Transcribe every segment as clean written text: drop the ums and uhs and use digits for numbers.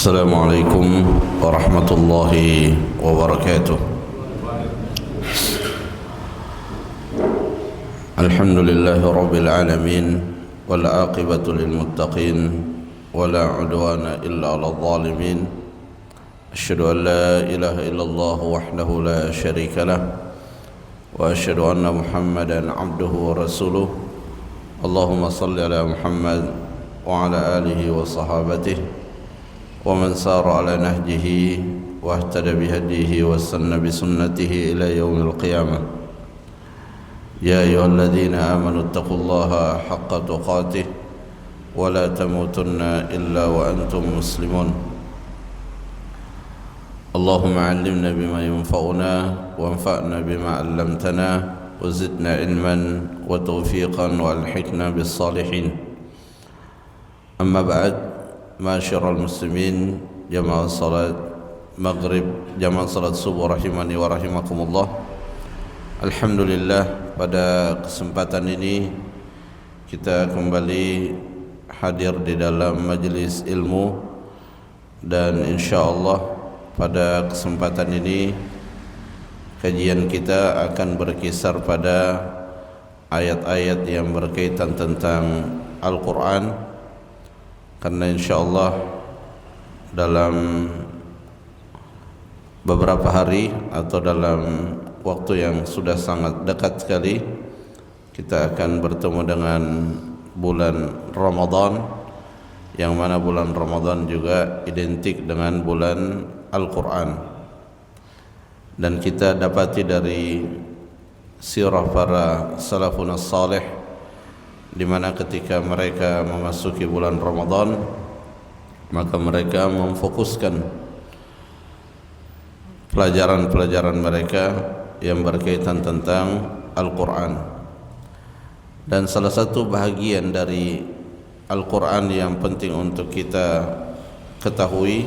السلام عليكم ورحمة الله وبركاته. الحمد لله رب العالمين والعاقبة للمتقين ولا عدوان إلا على الظالمين. أشهد أن لا إله إلا الله وحده لا شريك له وأشهد أن محمدا عبده ورسوله. اللهم صل على محمد وعلى آله وصحابته ومن سار على نهجه واهتدى بهديه واستنى بسنته إلى يوم القيامة. يا أيها الذين آمنوا اتقوا الله حق تقاته ولا تموتن إلا وأنتم مسلمون. اللهم علمنا بما ينفعنا وانفعنا بما علمتنا وزدنا علما وتوفيقا والحقنا بالصالحين. أما بعد، Masyarul muslimin, jamaah salat maghrib, jamaah salat subuh rahimani wa rahimakumullah. Alhamdulillah, pada kesempatan ini kita kembali hadir di dalam majlis ilmu, dan insyaallah pada kesempatan ini kajian kita akan berkisar pada ayat-ayat yang berkaitan tentang Al-Quran. Karena insyaallah dalam beberapa hari atau dalam waktu yang sudah sangat dekat sekali kita akan bertemu dengan bulan Ramadan, yang mana bulan Ramadan juga identik dengan bulan Al-Quran. Dan kita dapati dari sirah para salafun as-salih, di mana ketika mereka memasuki bulan Ramadan maka mereka memfokuskan pelajaran-pelajaran mereka yang berkaitan tentang Al-Quran. Dan salah satu bahagian dari Al-Quran yang penting untuk kita ketahui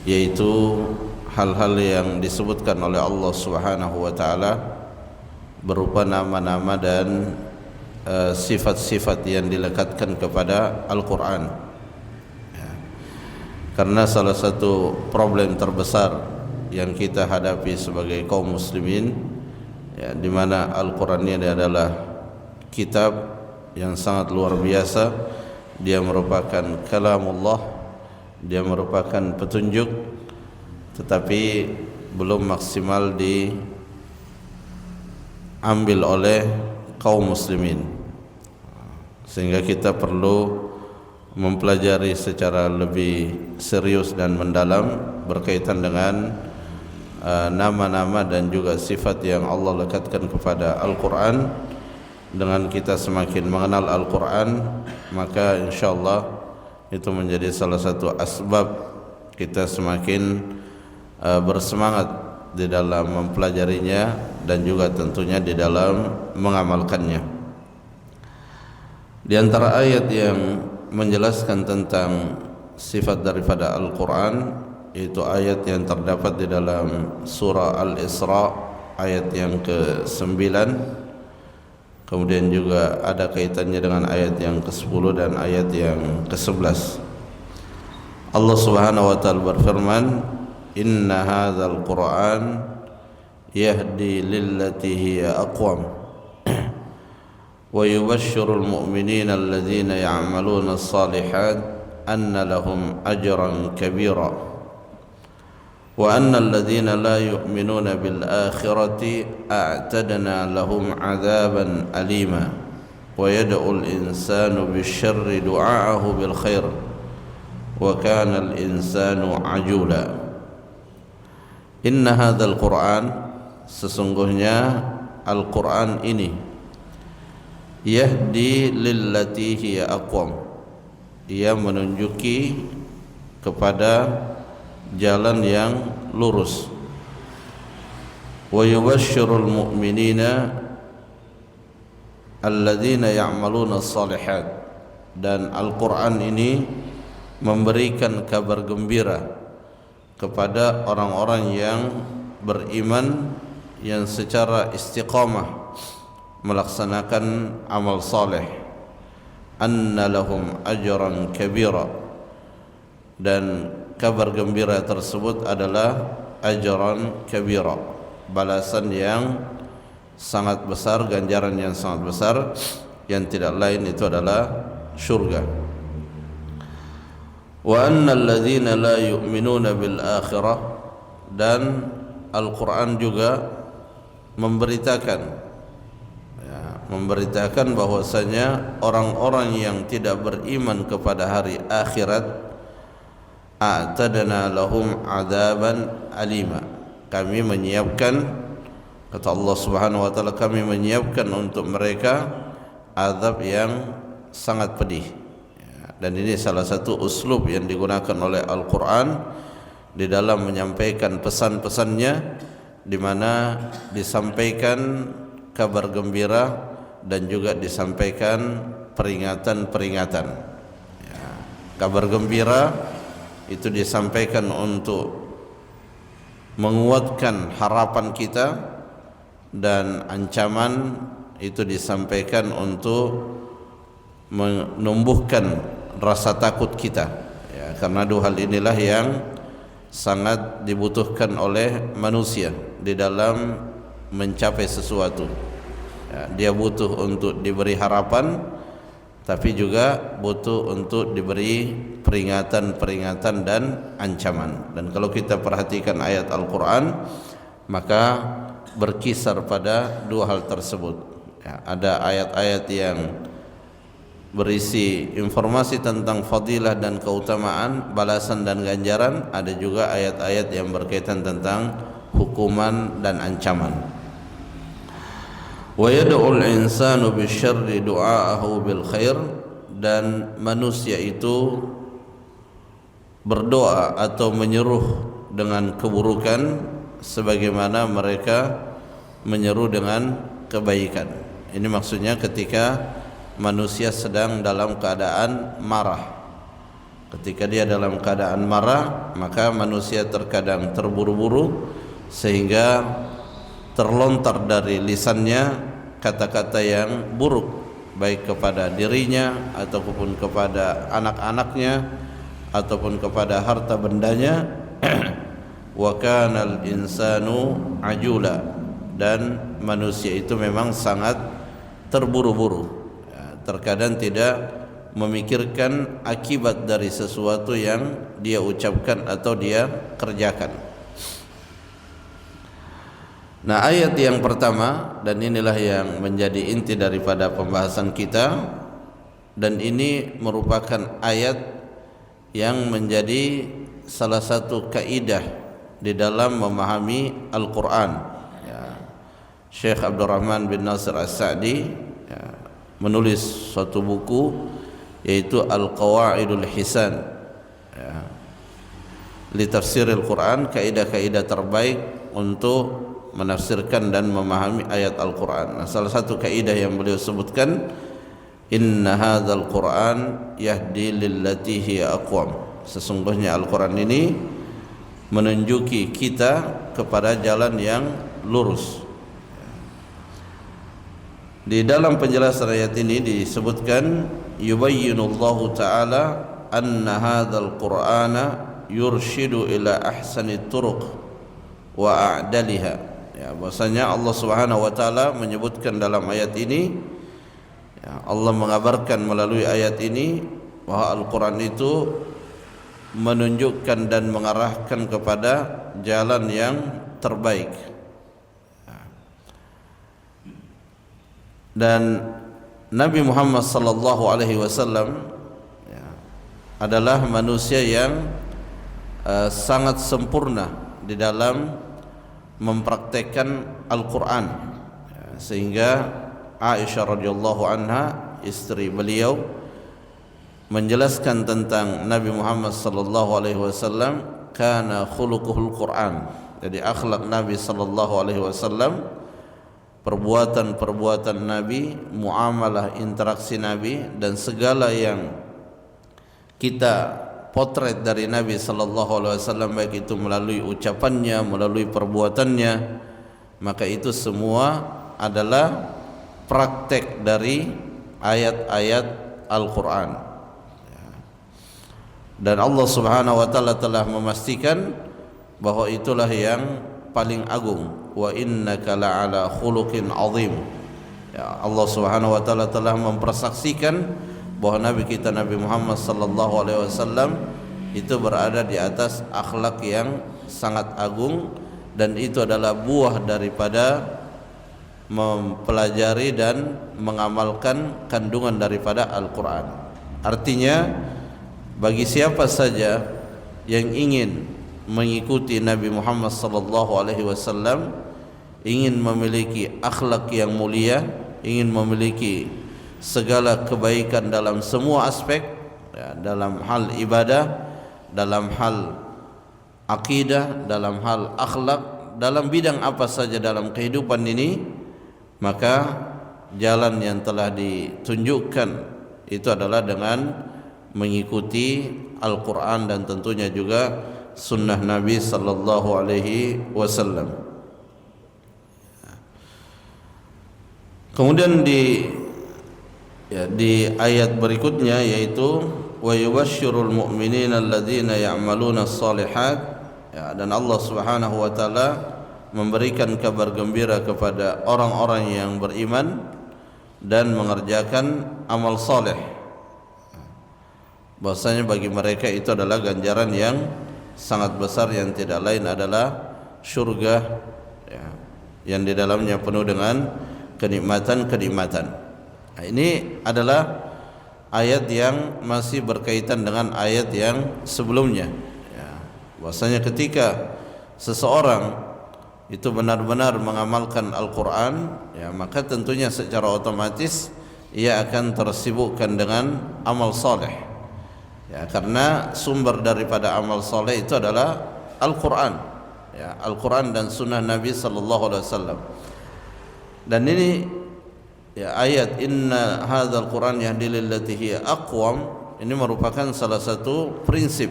yaitu hal-hal yang disebutkan oleh Allah Subhanahu wa taala berupa nama-nama dan sifat-sifat yang dilekatkan kepada Al-Quran. Karena salah satu problem terbesar yang kita hadapi sebagai kaum muslimin, di mana Al-Quran ini adalah kitab yang sangat luar biasa. Dia merupakan kalamullah, dia merupakan petunjuk, tetapi belum maksimal diambil oleh kaum muslimin, sehingga kita perlu mempelajari secara lebih serius dan mendalam berkaitan dengan nama-nama dan juga sifat yang Allah lekatkan kepada Al-Quran. Dengan kita semakin mengenal Al-Quran, maka insyaallah itu menjadi salah satu asbab kita semakin bersemangat di dalam mempelajarinya dan juga tentunya di dalam mengamalkannya. Di antara ayat yang menjelaskan tentang sifat daripada Al-Quran, yaitu ayat yang terdapat di dalam surah Al-Isra ayat yang ke-9, kemudian juga ada kaitannya dengan ayat yang ke-10 dan ayat yang ke-11. Allah Subhanahu wa taala berfirman, "Inna hadzal Qur'an yahdi lillati hiya aqwam wa yubashshirul mu'minina alladhina ya'maluna as-salihat anna lahum ajran kabira wa anna alladhina la yu'minuna bil akhirati a'tadna lahum 'adzaban alima wa yad'ul insanu bisyarri du'aahu bil khair wa kana al insanu 'ajula." Inna hadzal Qur'an, sesungguhnya Al-Quran ini, yahdi lillati hiya aqwam, ia menunjuki kepada jalan yang lurus. Wa yubashshirul mu'minina alladzina ya'maluna as-salihat, dan Al-Quran ini memberikan kabar gembira kepada orang-orang yang beriman yang secara istiqamah melaksanakan amal saleh. Anna lahum ajran kabira, dan kabar gembira tersebut adalah ajran kabira, balasan yang sangat besar, ganjaran yang sangat besar, yang tidak lain itu adalah syurga. Wa annal ladzina la yu'minuna bil akhirah, dan Al-Quran juga memberitakan bahwasanya orang-orang yang tidak beriman kepada hari akhirat, a'tadna lahum adaban alima, kami menyiapkan, kata Allah Subhanahu wa taala, kami menyiapkan untuk mereka azab yang sangat pedih. Dan ini salah satu uslub yang digunakan oleh Al-Quran di dalam menyampaikan pesan-pesannya, di mana disampaikan kabar gembira dan juga disampaikan peringatan-peringatan. Kabar gembira itu disampaikan untuk menguatkan harapan kita, dan ancaman itu disampaikan untuk menumbuhkan rasa takut kita, karena dua hal inilah yang sangat dibutuhkan oleh manusia di dalam mencapai sesuatu. Dia butuh untuk diberi harapan, tapi juga butuh untuk diberi peringatan-peringatan dan ancaman. Dan kalau kita perhatikan ayat Al-Quran, maka berkisar pada dua hal tersebut. Ada ayat-ayat yang berisi informasi tentang fadilah dan keutamaan, balasan dan ganjaran. Ada juga ayat-ayat yang berkaitan tentang hukuman dan ancaman. Wa yad'ul insanu bisyarri du'aahu bil khair, dan manusia itu berdoa atau menyeru dengan keburukan sebagaimana mereka menyeru dengan kebaikan. Ini maksudnya ketika manusia sedang dalam keadaan marah. Ketika dia dalam keadaan marah, maka manusia terkadang terburu-buru sehingga terlontar dari lisannya kata-kata yang buruk, baik kepada dirinya ataupun kepada anak-anaknya ataupun kepada harta bendanya. Wa kanal insanu ajula, dan manusia itu memang sangat terburu-buru, terkadang tidak memikirkan akibat dari sesuatu yang dia ucapkan atau dia kerjakan. Nah, ayat yang pertama, dan inilah yang menjadi inti daripada pembahasan kita, dan ini merupakan ayat yang menjadi salah satu kaidah di dalam memahami Al-Quran. Syekh Abdurrahman bin Nasir As-Sa'di menulis suatu buku, yaitu Al-Qawaidul Hisan li tafsir Al-Quran, kaidah-kaidah terbaik untuk menafsirkan dan memahami ayat Al-Quran. Nah, salah satu kaidah yang beliau sebutkan, inna hadzal Quran yahdi lillati hiya aqwam, sesungguhnya Al-Quran ini menunjuki kita kepada jalan yang lurus. Di dalam penjelasan ayat ini disebutkan, yubayyinullahu ta'ala anna hadzal qur'ana yurshidu ila ahsani turuq wa a'daliha. Bahwasanya Allah Subhanahu wa taala menyebutkan dalam ayat ini, Allah mengabarkan melalui ayat ini bahwa Al-Quran itu menunjukkan dan mengarahkan kepada jalan yang terbaik. Dan Nabi Muhammad sallallahu alaihi wasallam adalah manusia yang sangat sempurna di dalam mempraktekkan Al-Quran, sehingga Aisyah radhiyallahu anha, istri beliau, menjelaskan tentang Nabi Muhammad sallallahu alaihi wasallam, kana khuluquhul Quran. Jadi akhlak Nabi sallallahu alaihi wasallam, perbuatan-perbuatan Nabi, muamalah, interaksi Nabi, dan segala yang kita potret dari Nabi sallallahu alaihi wasallam, baik itu melalui ucapannya, melalui perbuatannya, maka itu semua adalah praktek dari ayat-ayat Al-Quran. dan Allah Subhanahu wa taala telah memastikan bahwa itulah yang paling agung. Wa innaka la'ala khuluqin azim. Ya, Allah Subhanahu wa taala telah mempersaksikan bahwa Nabi kita Nabi Muhammad sallallahu alaihi wasallam itu berada di atas akhlak yang sangat agung, dan itu adalah buah daripada mempelajari dan mengamalkan kandungan daripada Al-Quran. Artinya bagi siapa saja yang ingin mengikuti Nabi Muhammad sallallahu alaihi wasallam, ingin memiliki akhlak yang mulia, ingin memiliki segala kebaikan dalam semua aspek, ya, dalam hal ibadah, dalam hal akidah, dalam hal akhlak, dalam bidang apa saja dalam kehidupan ini, maka jalan yang telah ditunjukkan itu adalah dengan mengikuti Al-Quran dan tentunya juga sunnah Nabi sallallahu alaihi wasallam. Kemudian di ayat berikutnya, yaitu wa yubashshirul mu'minina alladzina ya'maluna as-shalihat, ya, dan Allah Subhanahu wa taala memberikan kabar gembira kepada orang-orang yang beriman dan mengerjakan amal saleh, bahwasanya bagi mereka itu adalah ganjaran yang sangat besar yang tidak lain adalah surga, ya, yang di dalamnya penuh dengan kenikmatan-kenikmatan. Nah, ini adalah ayat yang masih berkaitan dengan ayat yang sebelumnya, ya, bahwasanya ketika seseorang itu benar-benar mengamalkan Al-Quran, ya, maka tentunya secara otomatis ia akan tersibukkan dengan amal soleh, ya, karena sumber daripada amal soleh itu adalah Al-Quran, ya, Al-Quran dan sunnah Nabi sallallahu alaihi wasallam. Dan ini, ya, ayat inna hadzal Quran yahdi lillati hiya aqwam, ini merupakan salah satu prinsip,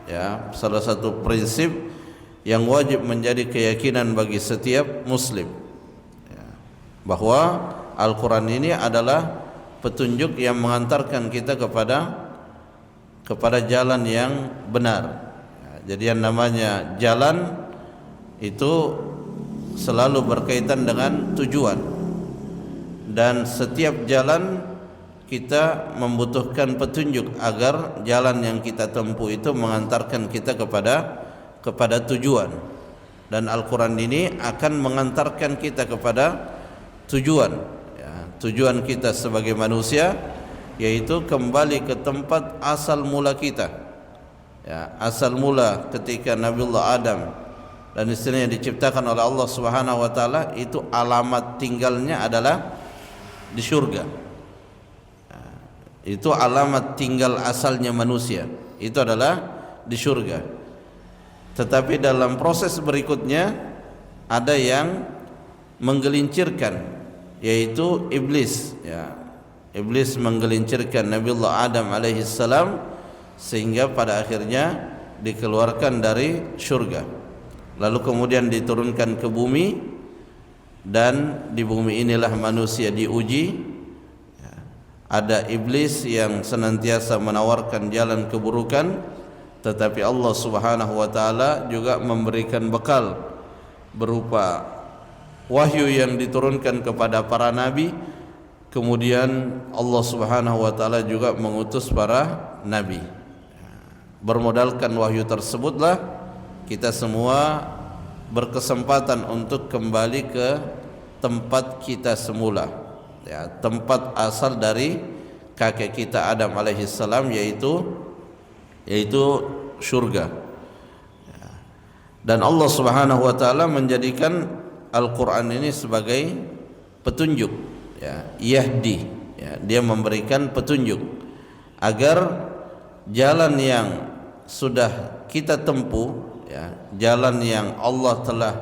ya, salah satu prinsip yang wajib menjadi keyakinan bagi setiap muslim, ya, bahwa Al-Quran ini adalah petunjuk yang mengantarkan kita kepada jalan yang benar, ya. Jadi yang namanya jalan itu selalu berkaitan dengan tujuan, dan setiap jalan kita membutuhkan petunjuk agar jalan yang kita tempuh itu mengantarkan kita kepada tujuan, dan Al-Quran ini akan mengantarkan kita kepada tujuan, ya, tujuan kita sebagai manusia, yaitu kembali ke tempat asal mula kita, ya, asal mula ketika Nabiullah Adam dan istrinya diciptakan oleh Allah Subhanahu wa taala, itu alamat tinggalnya adalah di surga, ya, itu alamat tinggal asalnya manusia itu adalah di surga. Tetapi dalam proses berikutnya ada yang menggelincirkan, yaitu iblis, ya. Iblis menggelincirkan Nabiullah Adam alaihi salam sehingga pada akhirnya dikeluarkan dari surga, lalu kemudian diturunkan ke bumi, dan di bumi inilah manusia diuji, ya. Ada iblis yang senantiasa menawarkan jalan keburukan, tetapi Allah Subhanahu wa taala juga memberikan bekal berupa wahyu yang diturunkan kepada para nabi. Kemudian Allah Subhanahu wa taala juga mengutus para nabi. Bermodalkan wahyu tersebutlah kita semua berkesempatan untuk kembali ke tempat kita semula, ya, tempat asal dari kakek kita Adam alaihi salam, yaitu surga, ya. Dan Allah Subhanahu wa taala menjadikan Al-Quran ini sebagai petunjuk, ya, yahdi, ya, dia memberikan petunjuk agar jalan yang sudah kita tempuh, ya, jalan yang Allah telah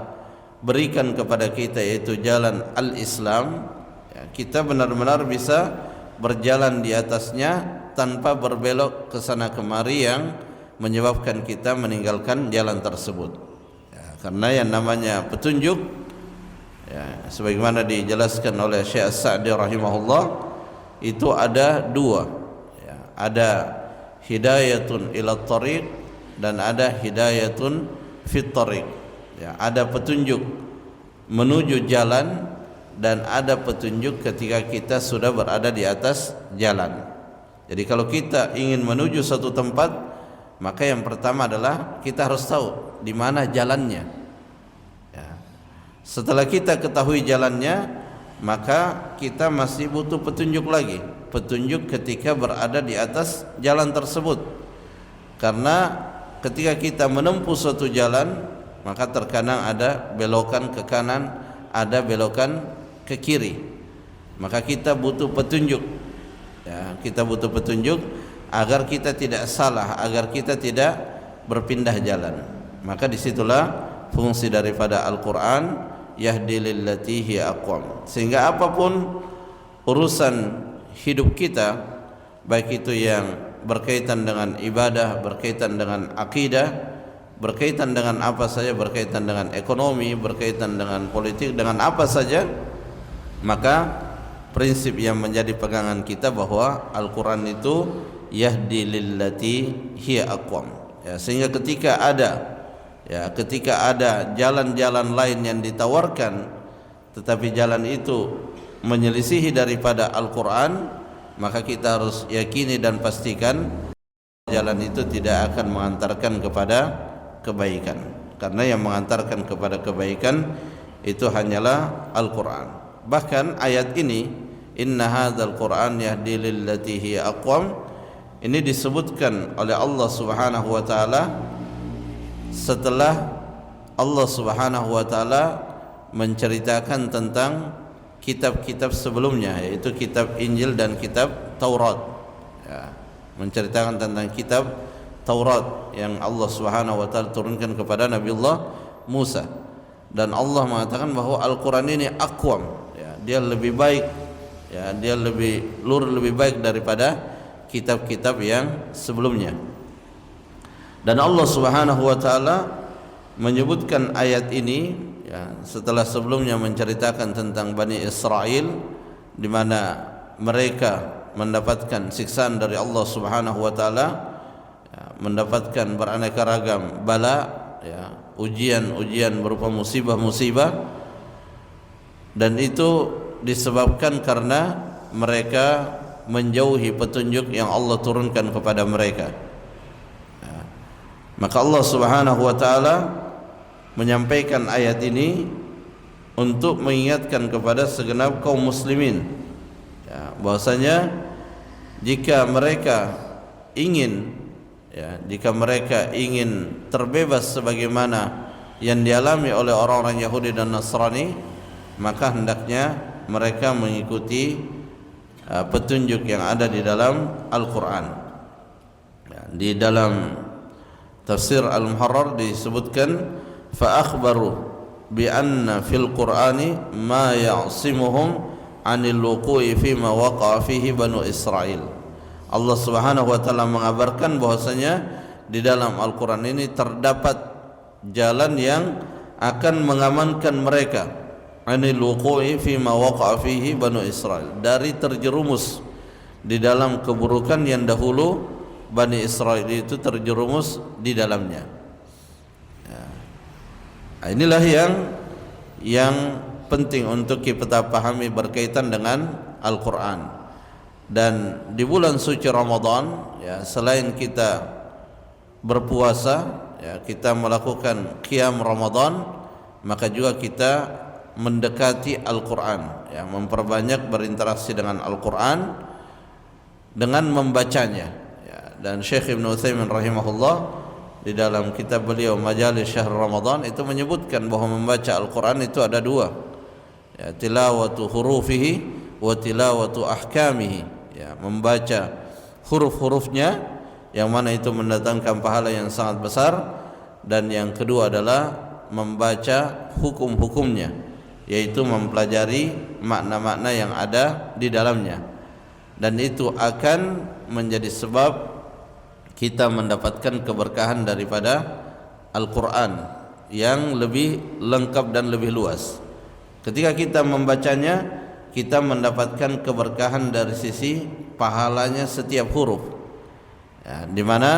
berikan kepada kita, yaitu jalan Al-Islam, ya, kita benar-benar bisa berjalan di atasnya tanpa berbelok ke sana kemari yang menyebabkan kita meninggalkan jalan tersebut, ya, karena yang namanya petunjuk, ya, sebagaimana dijelaskan oleh Syekh As-Sa'di rahimahullah, itu ada dua, ya, ada hidayatun ila tariq dan ada hidayatun fit tariq. Ya, ada petunjuk menuju jalan dan ada petunjuk ketika kita sudah berada di atas jalan. Jadi kalau kita ingin menuju satu tempat, maka yang pertama adalah kita harus tahu di mana jalannya. Ya. Setelah kita ketahui jalannya, maka kita masih butuh petunjuk lagi, petunjuk ketika berada di atas jalan tersebut. Karena ketika kita menempuh suatu jalan, maka terkadang ada belokan ke kanan, ada belokan ke kiri. Maka kita butuh petunjuk. Ya, kita butuh petunjuk agar kita tidak salah, agar kita tidak berpindah jalan. Maka disitulah fungsi daripada Al-Quran, yahdi lillati hiya aqwam. Sehingga apapun urusan hidup kita, baik itu yang berkaitan dengan ibadah, berkaitan dengan akidah, berkaitan dengan apa saja, berkaitan dengan ekonomi, berkaitan dengan politik, dengan apa saja, maka prinsip yang menjadi pegangan kita bahwa Al-Quran itu yahdi lillati hiya aqwam. Ya, sehingga ketika ada jalan-jalan lain yang ditawarkan tetapi jalan itu menyelisihi daripada Al-Quran, maka kita harus yakini dan pastikan jalan itu tidak akan mengantarkan kepada kebaikan. Karena yang mengantarkan kepada kebaikan itu hanyalah Al-Quran. Bahkan ayat ini, inna hadzal Qur'an yahdi lillati hiya aqwam, ini disebutkan oleh Allah Subhanahu wa taala setelah Allah Subhanahu wa taala menceritakan tentang kitab-kitab sebelumnya, yaitu kitab Injil dan kitab Taurat. Ya, menceritakan tentang kitab Taurat yang Allah Subhanahu wa taala turunkan kepada Nabiullah Musa. Dan Allah mengatakan bahwa Al-Quran ini aqwam, ya, dia lebih baik, ya, dia lebih baik daripada kitab-kitab yang sebelumnya. Dan Allah Subhanahu wa taala menyebutkan ayat ini, ya, setelah sebelumnya menceritakan tentang Bani Israel di mana mereka mendapatkan siksaan dari Allah Subhanahu wa taala, ya, mendapatkan beraneka ragam bala, ya, ujian-ujian berupa musibah-musibah, dan itu disebabkan karena mereka menjauhi petunjuk yang Allah turunkan kepada mereka. Ya. Maka Allah Subhanahu wa taala menyampaikan ayat ini untuk mengingatkan kepada segenap kaum muslimin, ya, bahwasanya jika mereka ingin terbebas sebagaimana yang dialami oleh orang-orang Yahudi dan Nasrani, maka hendaknya mereka mengikuti petunjuk yang ada di dalam Al-Quran. Ya, di dalam tafsir Al-Muharrar disebutkan fa akhbaru bi anna fil Qur'ani ma ya'simuhum 'anil wuqu'i fi ma waqa'a fihi Banu Israil. Allah Subhanahu wa taala mengabarkan bahwasanya di dalam Al-Quran ini terdapat jalan yang akan mengamankan mereka anil wuqu'i fi ma waqa'a fihi Banu Israil, dari terjerumus di dalam keburukan yang dahulu Bani Israil itu terjerumus di dalamnya. Ya. Inilah yang penting untuk kita pahami berkaitan dengan Al-Quran. Dan di bulan suci Ramadan, ya, selain kita berpuasa, ya, kita melakukan qiyam Ramadan, maka juga kita mendekati Al-Quran, ya, memperbanyak berinteraksi dengan Al-Quran dengan membacanya, ya. Dan Syekh Ibn Utsaimin rahimahullah di dalam kitab beliau Majalis Syahr Ramadan itu menyebutkan bahwa membaca Al-Quran itu ada dua, ya, tilawatu hurufihi wa tilawatu ahkamihi, ya, membaca huruf-hurufnya yang mana itu mendatangkan pahala yang sangat besar, dan yang kedua adalah membaca hukum-hukumnya, yaitu mempelajari makna-makna yang ada di dalamnya, dan itu akan menjadi sebab kita mendapatkan keberkahan daripada Al-Quran yang lebih lengkap dan lebih luas. Ketika kita membacanya, kita mendapatkan keberkahan dari sisi pahalanya setiap huruf, ya, di mana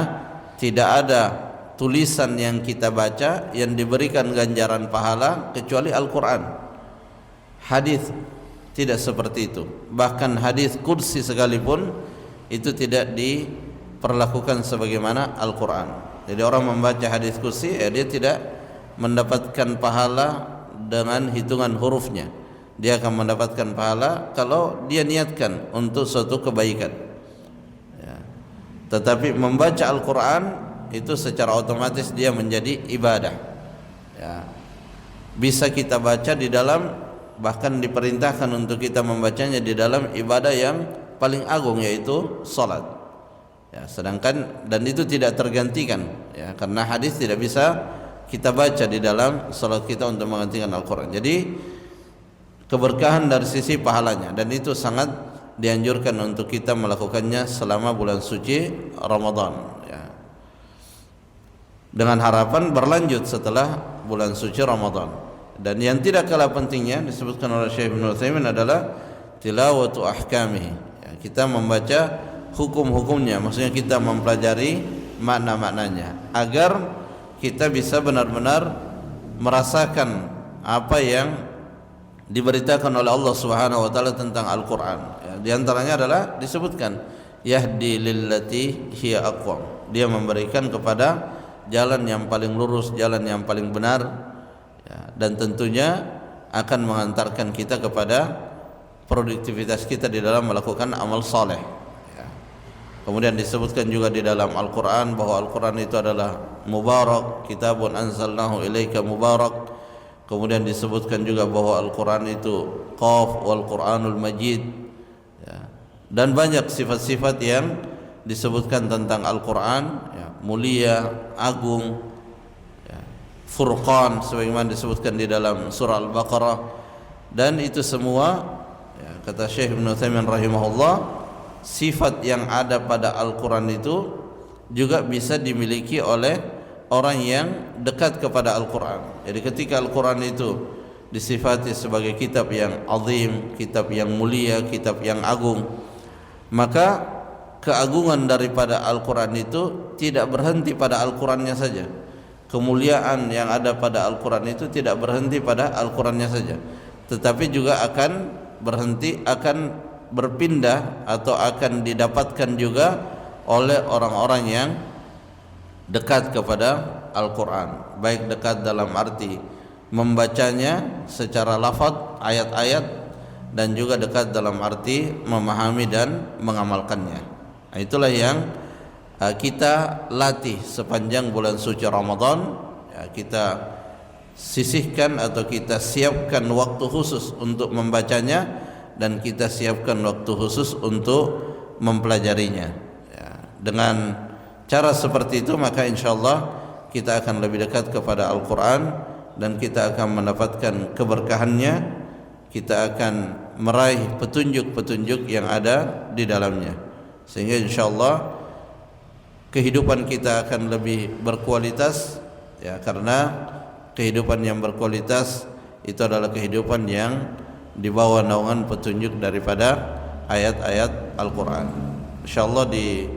tidak ada tulisan yang kita baca yang diberikan ganjaran pahala kecuali Al-Quran. Hadis tidak seperti itu. Bahkan hadis qudsi sekalipun itu tidak diperlakukan sebagaimana Al-Quran. Jadi orang membaca hadis qudsi, dia tidak mendapatkan pahala dengan hitungan hurufnya. Dia akan mendapatkan pahala kalau dia niatkan untuk suatu kebaikan. Ya. Tetapi membaca Al-Quran itu secara otomatis dia menjadi ibadah. Ya. Bisa kita baca di dalam, bahkan diperintahkan untuk kita membacanya di dalam ibadah yang paling agung, yaitu salat. Ya, sedangkan dan itu tidak tergantikan, ya, karena hadis tidak bisa kita baca di dalam salat kita untuk menggantikan Al-Quran. Jadi keberkahan dari sisi pahalanya, dan itu sangat dianjurkan untuk kita melakukannya selama bulan suci Ramadan, ya. Dengan harapan berlanjut setelah bulan suci Ramadan. Dan yang tidak kalah pentingnya disebutkan oleh Syekh Ibnu Utsaimin adalah tilawatu ahkamihi, ya, kita membaca hukum-hukumnya, maksudnya kita mempelajari makna-maknanya agar kita bisa benar-benar merasakan apa yang diberitakan oleh Allah Subhanahu wa taala tentang Al-Qur'an. Ya, di antaranya adalah disebutkan yahdi lillati hiya aqwam. Dia memberikan kepada jalan yang paling lurus, jalan yang paling benar, ya, dan tentunya akan mengantarkan kita kepada produktivitas kita di dalam melakukan amal saleh. Ya. Kemudian disebutkan juga di dalam Al-Quran bahwa Al-Quran itu adalah mubarak, kitabun anzalnahu ilaika mubarak. Kemudian disebutkan juga bahwa Al-Quran itu qaf wal Quranul Majid, ya. Dan banyak sifat-sifat yang disebutkan tentang Al-Quran, ya, mulia, agung, ya, furqan sebagaimana disebutkan di dalam surah Al-Baqarah. Dan itu semua, ya, kata Syekh Ibnu Utsaimin rahimahullah, sifat yang ada pada Al-Quran itu juga bisa dimiliki oleh orang yang dekat kepada Al-Quran. Jadi ketika Al-Quran itu disifati sebagai kitab yang azim, kitab yang mulia, kitab yang agung, maka keagungan daripada Al-Quran itu tidak berhenti pada Al-Qurannya saja. Kemuliaan yang ada pada Al-Quran itu tidak berhenti pada Al-Qurannya saja, tetapi juga akan berhenti, akan berpindah atau akan didapatkan juga oleh orang-orang yang dekat kepada Al-Quran. Baik dekat dalam arti membacanya secara lafaz ayat-ayat, dan juga dekat dalam arti memahami dan mengamalkannya. Nah, itulah yang kita latih sepanjang bulan suci Ramadan, ya, kita sisihkan atau kita siapkan waktu khusus untuk membacanya, dan kita siapkan waktu khusus untuk mempelajarinya, ya. Dengan cara seperti itu maka insyaallah kita akan lebih dekat kepada Al-Quran, dan kita akan mendapatkan keberkahannya, kita akan meraih petunjuk-petunjuk yang ada di dalamnya. Sehingga insyaallah kehidupan kita akan lebih berkualitas, ya, karena kehidupan yang berkualitas itu adalah kehidupan yang di bawah naungan petunjuk daripada ayat-ayat Al-Quran. Insyaallah di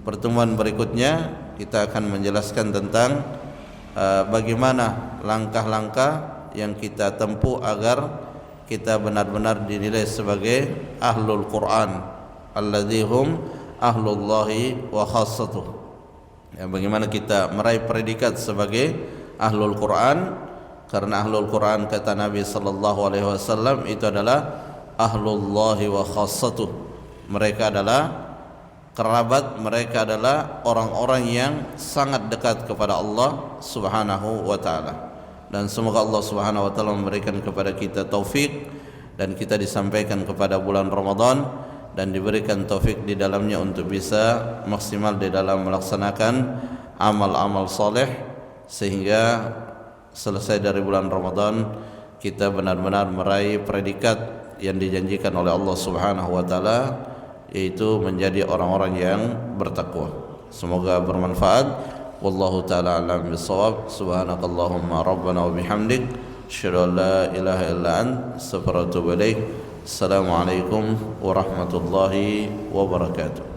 pertemuan berikutnya kita akan menjelaskan tentang bagaimana langkah-langkah yang kita tempuh agar kita benar-benar dinilai sebagai ahlul Quran, alladzihum ahlullahi wa khassatuh. Ya, bagaimana kita meraih predikat sebagai ahlul Quran, karena ahlul Quran kata Nabi sallallahu alaihi wasallam itu adalah ahlullahi wa khassatuh. Mereka adalah kerabat, mereka adalah orang-orang yang sangat dekat kepada Allah Subhanahu wa taala. Dan semoga Allah Subhanahu wa taala memberikan kepada kita taufik, dan kita disampaikan kepada bulan Ramadan, dan diberikan taufik di dalamnya untuk bisa maksimal di dalam melaksanakan amal-amal soleh, sehingga selesai dari bulan Ramadan kita benar-benar meraih predikat yang dijanjikan oleh Allah Subhanahu wa taala, yaitu menjadi orang-orang yang bertakwa. Semoga bermanfaat. Wallahu taala a'lam bissawab. Subhanakallahumma rabbana wa bihamdik, asyhadu an la ilaha illa anta, astaghfiruka wa atubu ilaik. Assalamualaikum warahmatullahi wabarakatuh.